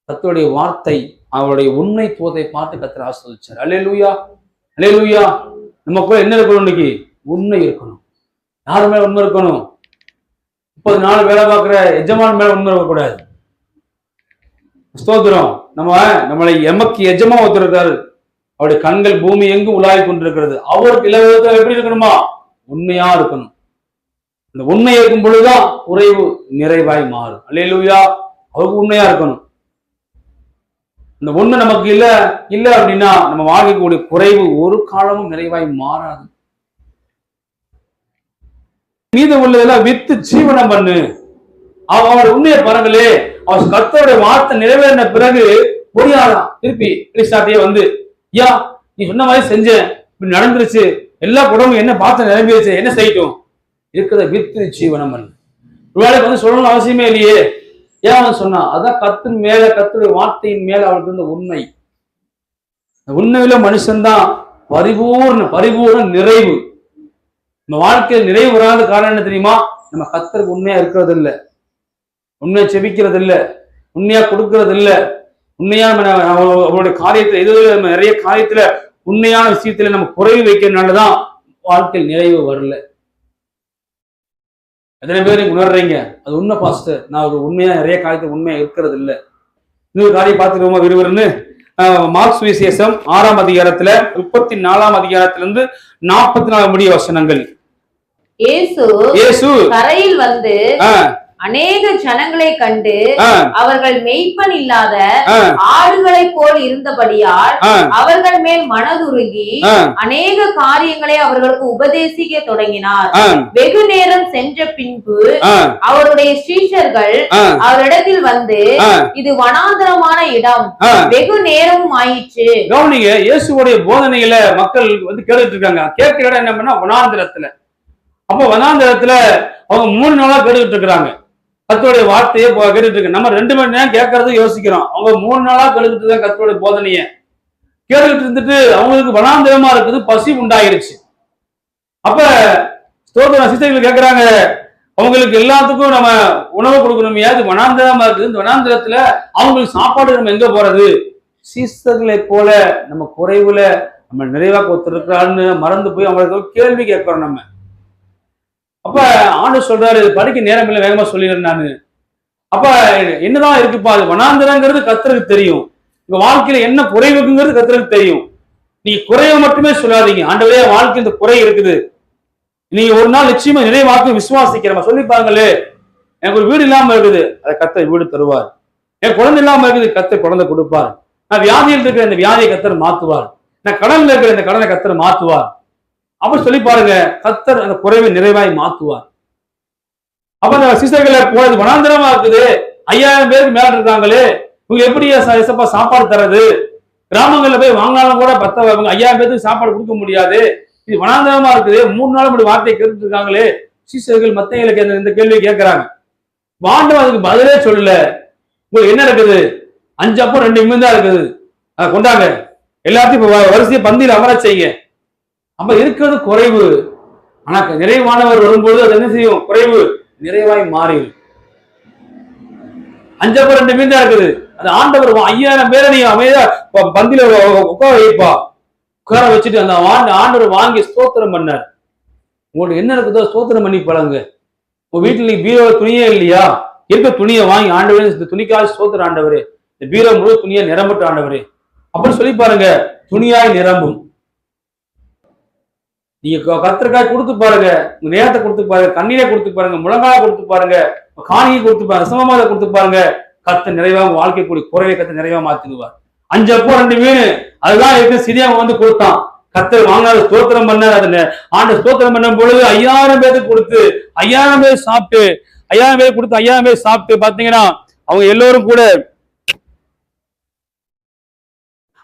கர்த்தருடைய வார்த்தை அவருடைய உண்மை போதை பார்த்து கர்த்தர் ஆசீர்வதிச்சார். அல்லேலூயா, அல்லேலூயா. நமக்குள்ள என்ன இருக்கணும்? இன்னைக்கு உண்மை இருக்கணும். யாரு மேல உண்மை இருக்கணும்? 30 நாள் வேலை பார்க்கிற எஜமான் மேல உண்மை இருக்கக்கூடாது. ஸ்தோத்திரம். நம்மளை எமக்கு எஜமா ஒத்துருக்காரு, அவருடைய கண்கள் பூமி எங்கும் உலாவி கொண்டிருக்கிறது. அவருக்கு இலவசத்தில் எப்படி இருக்கணுமா? உண்மையா இருக்கணும். இந்த உண்மை இருக்கும் பொழுதுதான் குறைவு நிறைவாய் மாறும். அல்லேலூயா. அவருக்கு உண்மையா இருக்கணும். இந்த உண்மை நமக்கு இல்ல அப்படின்னா நம்ம வாழ்க்கைக்கூடிய குறைவு ஒரு காலமும் நிறைவாய் மாறாது. மீதம் உள்ளதெல்லாம் வித்து ஜீவனம் பண்ணு. அவனோட உண்மையை பாருங்களே. அவன் கர்த்தருடைய வார்த்தை நிறைவேறின பிறகு பொறியாளாம் திருப்பி எலிசாட்டையே வந்து, ஐயா நீ சொன்ன மாதிரி செஞ்சேன், இப்படி நடந்துருச்சு, எல்லா குடமும் என்ன பார்த்து நிரம்பிடுச்சு, என்ன செய்யட்டும்? இருக்கிறத வித்து ஜீவனம் பண்ணு. ஒரு வேலைக்கு வந்து சொல்லணும்னு அவசியமே இல்லையே. ஏன் அவன் சொன்னான்? அதான் கர்த்தர் மேல, கர்த்தருடைய வார்த்தையின் மேல அவனுக்கு இருந்த உண்மை. உண்மையில மனுஷன்தான் பரிபூர்ண நிறைவு. நம்ம வாழ்க்கையில் நிறைவு வராத காரணம் என்ன தெரியுமா? நம்ம கர்த்தருக்கு உண்மையா இருக்கிறது இல்லை, உண்மையா செபிக்கிறது இல்லை, உண்மையா கொடுக்கறது இல்லை, உண்மையா அவருடைய காரியத்துல எதுவும் நிறைய காரியத்துல உண்மையான விஷயத்துல நம்ம குறைவு வைக்கிறதுனாலதான் வாழ்க்கையில் நிறைவு வரல. எத்தனை பேர் நீங்க உணர்றீங்க? அது உண்மை பாஸ்டர், நான் ஒரு உண்மையா நிறைய காரியத்துல உண்மையா இருக்கிறது இல்லை. இன்னொரு காரியம் பார்த்துக்கோமா விறுவிறுன்னு. மார்க்ஸ் விசேஷம் 6ஆம் அதிகாரத்துல 34ஆம் அதிகாரத்திலிருந்து 44 முடிய வசனங்கள். இயேசு கரையில் வந்து அநேக ஜனங்களை கண்டு அவர்கள் மெய்ப்பன் இல்லாத ஆடுகளை போல் இருந்தபடியால் அவர்கள் மேல் மனதுருகி அநேக காரியங்களை அவர்களுக்கு உபதேசிக்க தொடங்கினார். வெகு நேரம் சென்ற பின்பு அவருடைய சீஷர்கள் அவரிடத்தில் வந்து, இது வனாந்தரமான இடம், வெகு நேரமும் ஆயிற்று. கவனிங்க, இயேசுடைய போதனைகளை மக்கள் வந்து கேட்டுட்டு இருக்காங்க. கேட்கிற இடம் என்ன பண்ணா வனாந்தரத்துல. அப்ப வனாந்தரத்துல அவங்க 3 நாளா கேட்டுட்டு இருக்கிறாங்க. கர்த்தருடைய வார்த்தையே கேட்டுட்டு இருக்கு. நம்ம 2 மணி நேரம் கேட்கறது யோசிக்கிறோம். அவங்க 3 நாளா கேட்டுட்டு தான் கர்த்தருடைய போதனைய கேட்டுட்டு இருந்துட்டு அவங்களுக்கு வனாந்தரமா இருக்குது, பசி உண்டாயிருச்சு. அப்ப ஸ்தோத்திர சிஸ்டர்கள் கேட்கிறாங்க, அவங்களுக்கு எல்லாத்துக்கும் நம்ம உணவு கொடுக்கணும். அது வனாந்திரமா இருக்குது. இந்த வனாந்திரத்துல அவங்களுக்கு சாப்பாடு நம்ம எங்க போறது? சீசர்களை போல நம்ம குறைவுல நம்ம நிறைவாக ஒருத்தருக்கிறான்னு மறந்து போய் அவங்களுக்கு கேள்வி கேட்கிறோம் நம்ம. அப்ப ஆண்டு சொல்றாரு, படிக்க நேரம் இல்லை, வேகமா சொல்லிடுறேன் நானு. அப்ப என்னதான் இருக்குப்பா, அது வனாந்திரங்கிறது கர்த்தருக்கு தெரியும். உங்க வாழ்க்கையில என்ன குறைவுங்கிறது கர்த்தருக்கு தெரியும். நீங்க குறைவை மட்டுமே சொல்லாதீங்க, ஆண்டவரே வாழ்க்கை இந்த குறை இருக்குது, நீங்க ஒரு நாள் நிச்சயமா நிறைவாக்கு விசுவாசிக்கிறேன் சொல்லி பாருங்களே. எனக்கு ஒரு வீடு இல்லாம இருக்குது, அதை கர்த்தர் வீடு தருவார். என் குழந்தை இல்லாம இருக்குது, கர்த்தர் குழந்தை கொடுப்பார். நான் வியாதியில் இருக்கிற இந்த வியாதியை கர்த்தர் மாத்துவார். நான் கடன்ல இருக்கிற இந்த கடனை கர்த்தர் மாத்துவார். அப்ப சொல்லி பாருங்க, கர்த்தர் அந்த குறைவை நிறைவாய் மாத்துவார். அப்ப அந்த சிசைகளை போறது வனாந்திரமா இருக்குது, 5000 பேருக்கு மேல இருக்காங்களே, இவங்க எப்படி எசப்பா சாப்பாடு தர்றது? கிராமங்கள்ல போய் வாங்கினாலும் கூட 5000 பேருக்கு சாப்பாடு கொடுக்க முடியாது. இது வனாந்திரமா இருக்குது, 3 நாள் அப்படி வார்த்தையை கேட்டுட்டு இருக்காங்களே. சீசர்கள் மத்தவங்களுக்கு இந்த கேள்வி கேட்கிறாங்க. ஆண்டவன் அதுக்கு பதிலே சொல்லல. உங்களுக்கு என்ன இருக்குது? 5 அப்பம் 2 மீன் தான் இருக்குது, அதை கொண்டாங்க, எல்லாத்தையும் வரிசையை பந்தியில் அமர செய்யுங்க. அப்ப இருக்கிறது குறைவு. ஆனா நிறைவானவர் வரும்போது அது என்ன செய்யும்? குறைவு நிறைவாய் மாறி. 5 அப்பம் 2 மீன் தான் இருக்குது, அது ஆண்டவர் 5000 பேரை நீ அமைதியா பந்தியில உட்கார வைப்பா. உட்கார வச்சுட்டு அந்த ஆண்டவர் வாங்கி ஸ்தோத்திரம் பண்ணார். உங்களுக்கு என்ன இருக்குதோ ஸ்தோத்திரம் பண்ணி பழங்க. உங்க வீட்டுல நீ பீரோ துணியே இல்லையா? இருக்க துணியை வாங்கி ஆண்டவரே இந்த துணிக்காக ஸ்தோத்திரம் ஆண்டவரே, இந்த பீரோ முழு துணியை நிரம்பட்டு ஆண்டவரே அப்படின்னு சொல்லி பாருங்க. துணியாய் நிரம்பும். நீங்க கர்த்தருக்காய் கொடுத்து பாருங்க, உங்க நேரத்தை கொடுத்து பாருங்க, கண்ணீரை கொடுத்து பாருங்க, முழங்கால கொடுத்து பாருங்க, காணியை கொடுத்து பாருங்க, சமமாத கொடுத்து பாருங்க. கர்த்தர் நிறைவா வாழ்க்கை கூடிய குறைவை கர்த்தர் நிறைவா மாத்திடுவார். 5 அப்பம் 2 மீன் அதுதான் இருக்கு, சிறியவன் வந்து கொடுத்தான். கர்த்தர் வாங்கினாரு, ஸ்தோத்திரம் பண்ணார். அதுல ஆண்டு ஸ்தோத்திரம் பண்ணும் பொழுது 5000 பேருக்கு கொடுத்து 5000 பேர் சாப்பிட்டு 5000 பேர் கொடுத்து 5000 பேர் சாப்பிட்டு பாத்தீங்கன்னா அவங்க எல்லோரும் கூட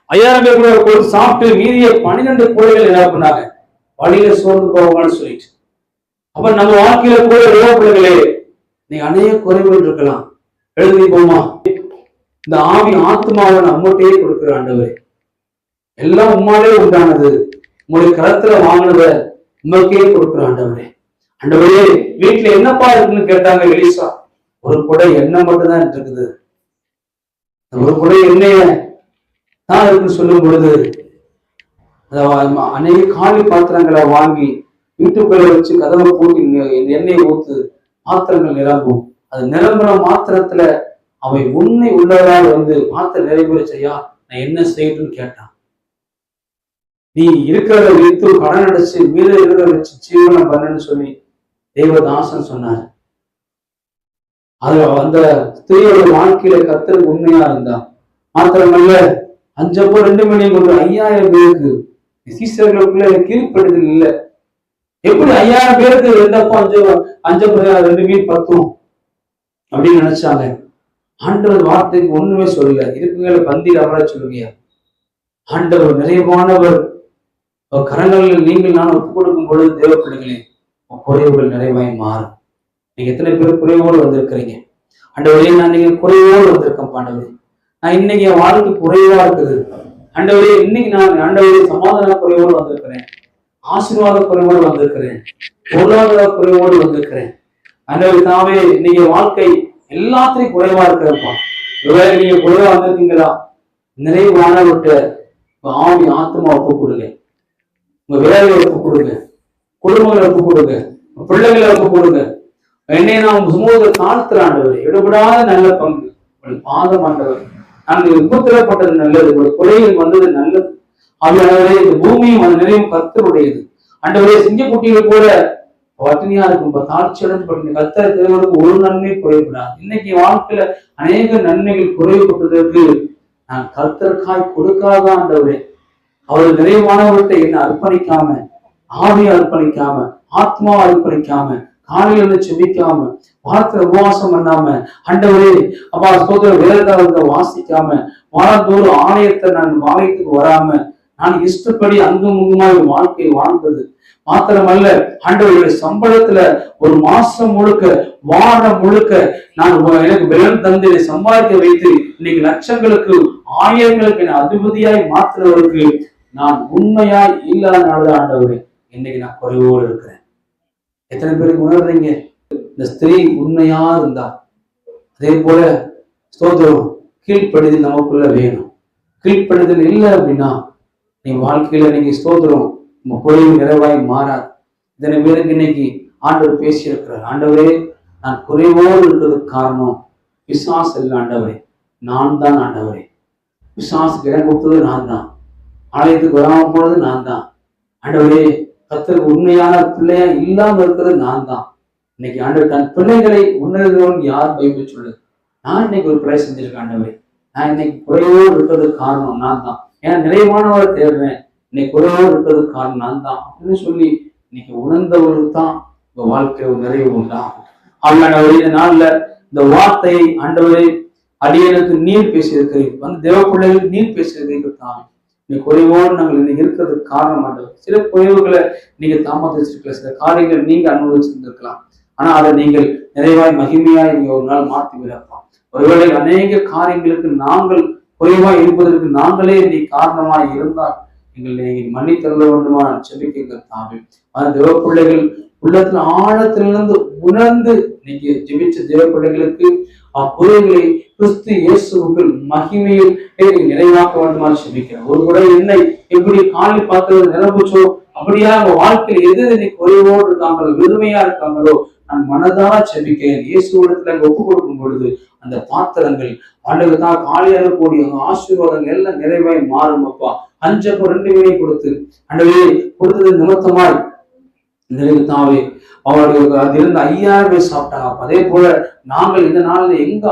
5000 பேர் கூட கொடுத்து சாப்பிட்டு மீதிய 12 கோழைகள் என்ன பண்ணாங்க? வழியில சோர்ந்து போவாங்கன்னு சொல்லிட்டு. அப்ப நம்ம வாழ்க்கையில கூட பிள்ளைகளே, நீங்க அநேக குறைவுகள் இருக்கலாம். எழுதி போமா, இந்த ஆவி ஆத்மாவை நம்மகிட்டயே கொடுக்கிற ஆண்டவரே, எல்லாம் உம்மாலே உண்டானது, உங்களுடைய கரத்துல வாங்கினத உங்களுக்கே கொடுக்கிற ஆண்டவரே. ஆண்டவரே வீட்டுல என்னப்பா இருக்குன்னு கேட்டாங்க எலிசா. ஒரு குடை எண்ணெய் மட்டும் தான் இருக்குது. ஒரு குடை எண்ணெய தான் இருக்குன்னு சொல்லும் பொழுது அநேக காலி பாத்திரங்களை வாங்கி வீட்டுக்குள்ள வச்சு கதவை பூட்டி எண்ணெயை ஊத்து, பாத்திரங்கள் நிரம்பும். அது நிரம்புற மாத்திரத்துல அவை உண்மை உள்ளவரால் வந்து பாத்திர நிறைவேற செய்யா நான் என்ன செய்யணும்னு கேட்டான். நீ இருக்கிறத வித்து கடன் அடைச்சு மீத இருக்கிறத வச்சு ஜீவனம் பண்ணுன்னு சொல்லி தேவதாசன் சொன்னார். அது அந்த ஸ்திரீயோட வாழ்க்கையில கர்த்தருக்கு உண்மையா இருந்தா மாத்திரமல்ல, 5 அப்பம் 2 மீன் கொண்டு 5000 பேருக்கு சீசர்களுக்குள்ள கீழ்ப்படுதல் இல்லை. எப்படி 5000 பேருக்கு 2 அப்பம் 5 அப்பம் 2 மீன் பத்தும் அப்படின்னு நினைச்சாங்க. ஆண்டவர் வார்த்தைக்கு ஒண்ணுமே சொல்லல. இருக்குங்களை பந்தியில் அமர சொல்லுங்க. ஆண்டவர் நிறைவானவர். கரங்களில் நீங்கள் நான் ஒப்புக் கொடுக்கும் பொழுது தேவ பிள்ளைகளே குறைவுகள் நிறைவாய் மாறும். நீங்க எத்தனை பேர் குறைவோடு வந்திருக்கிறீங்க? ஆண்டவரே நான் நீங்க குறைவோடு வந்திருக்கேன். ஆண்டவரே நான் இன்னைக்கு என் வாழ்க்கை குறைவா இருக்குது. ஆண்டவரே இன்னைக்கு நான் ஆண்டவரே சமாதான குறைவோடு வந்திருக்கிறேன், ஆசீர்வாத குறைவோடு வந்திருக்கிறேன், பொருளாதார குறைவோடு வந்திருக்கிறேன். ஆண்டவரே தாவே இன்னைக்கு வாழ்க்கை எல்லாத்திலையும் குறைவா இருக்கிறப்பா. ஒருவேளை நீங்க குறைவா வந்திருக்கீங்களா? நிறைவானவர்கிட்ட ஆவி ஆத்மா ஒப்பு கொடுங்க, உங்க வேலையை ஒப்பு கொடுங்க, குடும்பங்களை ஒப்பு கொடுங்க, பிள்ளைகளை ஒப்பு கொடுங்க. என்னை நான் உங்க சமூகத்தை தாழ்த்துற ஆண்டவர், எடுபடாத நல்ல பங்கு பாதம் ஆண்டவர். நாங்கள் உபத்திரப்பட்டது நல்லது, ஒரு குறையில் வந்தது நல்லது. ஆவியானவரே இந்த பூமியும் அந்த நிறைவும் கர்த்தருடையது. ஆண்டவரே சிங்கக்குட்டிகள் கூட பட்டினியா இருக்கும், தாழ்ச்சியுடன் பட்டினி. கர்த்தர் தேவனுக்கு ஒரு நன்மை குறைவுடாது. இன்னைக்கு வாழ்க்கையில அநேக நன்மைகள் குறைவுபட்டதற்கு நான் கர்த்தருக்காய் கொடுக்காத ஆண்டவரே, அவர் நிறைவானவர்கிட்ட என்ன அர்ப்பணிக்காம, ஆவியை அர்ப்பணிக்காம, ஆத்மாவை அர்ப்பணிக்காம, காலையில இருந்து செபிக்காம, வார்த்தை உபவாசம் பண்ணாம, ஆண்டவரே அப்பா ஸ்தோத்திர வேதத்தை வாசிக்காம, வாரந்தோறும் ஆலயத்தை நான் ஆலயத்துக்கு வராம, நான் இஷ்டப்படி அங்கும் இங்குமாய் வாழ்க்கை வாழ்ந்தது மாத்திரமல்ல, ஆண்டவருடைய சம்பளத்துல ஒரு மாசம் முழுக்க வாரம் முழுக்க நான் எனக்கு பலன் தந்து சம்பாதிக்க வைத்து இன்னைக்கு லட்சங்களுக்கு ஆயிரங்களுக்கு என அதிபதியாய் மாத்துறவருக்கு நான் உண்மையாய் இல்லாதனாலதான் ஆண்டவரே இன்னைக்கு நான் குறைவோடு இருக்கிறேன். எத்தனை பேருக்கு உணர்றீங்க? இந்த ஸ்திரீ உண்மையா இருந்தா, அதே போல ஸ்தோத்திரம் கீழ்ப்படிதல் நமக்குள்ள வேணும். கீழ்ப்படிதல் இல்லை அப்படின்னா நீ வாழ்க்கையில இன்னைக்கு ஸ்தோத்திரம் உங்க குறைவு நிறைவாய் மாறாது. இதனை பேருக்கு இன்னைக்கு ஆண்டவர் பேசி இருக்கிறார். ஆண்டவரே, நான் குறைவோடு இருக்கிறதுக்கு காரணம் பிசாசு இல்லை ஆண்டவரே, நான் தான் ஆண்டவரே. பிசாசுக்கு இடம் கொடுத்தது நான் தான், ஆலயத்துக்கு வராம போனது நான் தான் ஆண்டவரே. கர்த்தருக்கு உண்மையான பிள்ளையா இல்லாம இருக்கிறது நான் தான். இன்னைக்கு ஆண்டவர் தன் பிள்ளைகளை உணர்கிறவன் யார் பைபிள் சொல்லுது? நான் இன்னைக்கு ஒரு பிழை செஞ்சிருக்கேன் ஆண்டவரே, நான் இன்னைக்கு குறைவோடு இருக்கிறதுக்கு காரணம் நான் தான். ஏன்னா நிறைவானவரை தேடுறேன், இன்னைக்கு குறைவோடு இருக்கிறதுக்கு காரணம் நான் தான் அப்படின்னு சொல்லி இன்னைக்கு உணர்ந்தவர்களுக்கு தான் உங்க வாழ்க்கையில ஒரு நிறைவு உண்டாகும். ஆண்டவரே, இந்த நாள்ல இந்த வார்த்தையை ஆண்டவரே அடியனுக்கு நீர் பேசியிருக்கிறீர்கள், தேவ பிள்ளைகளுக்கு நீர் பேசியிருக்கிறீர்கள் தான். இன்னைக்கு குறைவோடு நாங்கள் இன்னைக்கு இருக்கிறதுக்கு காரணம் ஆண்டவர். சில குறைவுகளை நீங்க தாமதிச்சிருக்கல, சில காரியங்கள் நீங்க அனுபவிச்சிருந்திருக்கலாம். ஆனா அதை நீங்கள் நிறைவாய் மகிமையாய் நீங்க ஒரு நாள் மாற்றி விடலாம். ஒருவேளை அநேக காரியங்களுக்கு நாங்கள் குறைவாய் இருப்பதற்கு நாங்களே நீ காரணமாய் இருந்தால் நீங்கள் மன்னித்தள்ள வேண்டுமா செபிக்க தாவே. அந்த தேவ பிள்ளைகள் உள்ளத்துல ஆழத்திலிருந்து உணர்ந்து நீங்க ஜெபிச்ச தேவ பிள்ளைகளுக்கு குறைகளை கிறிஸ்து இயேசுவுக்குள் மகிமையில் நிறைவாக்க வேண்டுமா செபிக்கிறேன். ஒரு முறை என்னை எப்படி காலி பார்க்கறது நிரம்பிச்சோ அப்படியா அவங்க வாழ்க்கையில் எது இன்னைக்கு குறைவோடு இருக்காங்களோ வெறுமையா இருக்காங்களோ நான் மனதார செபிக்கிறேன். இயேசுவிடத்துல ஒப்பு கொடுக்கும் பொழுது அந்த பாத்திரங்கள் ஆண்டவர் தான் காலியாக இருக்கக்கூடிய ஆசீர்வாதங்கள் எல்லாம் நிறைவாய் மாறும். அப்பா அஞ்சப்போ 2 மீனை கொடுத்து ஆண்டவரே கொடுத்தது நிமித்தமாய் நிறைவுத்தாவே அவருடைய அது இருந்து 5000 பேர் சாப்பிட்டாங்க. அப்ப அதே போல நாங்கள் இந்த நாள்ல எங்க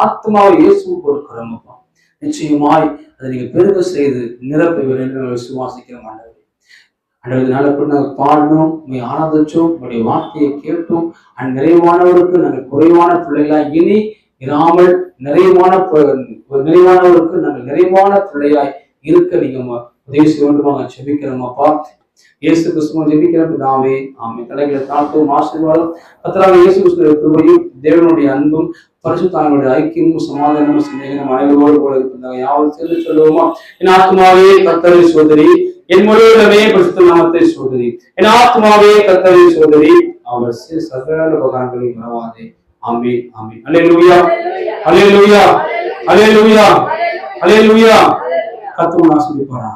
ஆத்மாவை இயேசு கொடுக்கிறோம் அப்பா. நிச்சயமாய் அதை நீங்க பெருக செய்து நிரப்ப வேண்டும் விசுவாசிக்கிறோம் ஆண்டவரே. அன்றதுனால நாங்கள் பாடணும், உண்மை ஆராதிச்சோம், உங்களுடைய வார்த்தையை கேட்டோம். நிறைவானவருக்கு நாங்கள் குறைவான பிள்ளைகளா இனி இராமல் நிறைவானவருக்கு நாங்கள் நிறைவான பிள்ளையாய் இருக்க நீங்க உதவி செய்ய வேண்டுமா செபிக்கிறோம் அப்பா. இயேசு கிறிஸ்துவ ஜெபிக்கிற பிதாவே ஆமென். தலைகளை தாழ்த்தும் ஆசீர்வாதம் கர்த்தராகிய இயேசு கிறிஸ்துவின் கிருபையும் தேவனுடைய அன்பும் பரிசுத்தாவினுடைய ஐக்கியமும் சமாதானமும் சிநேகமும் அனைவரோடு கூட இருப்பதாக யாவது சேர்ந்து சொல்லுவோமா? என் ஆத்மாவே கர்த்தரை சோதரி, என் முழுவதுமே பரிசுத்த நாமத்தை சோதரி. என் ஆத்மாவே கர்த்தரை சோதரி, அவர் சகல உபகாரங்களையும் மறவாதே. ஆமென் ஆமென். அல்லேலூயா அல்லேலூயா அல்லேலூயா அல்லேலூயா. கர்த்தர் ஆசீர்வதிப்பாராக.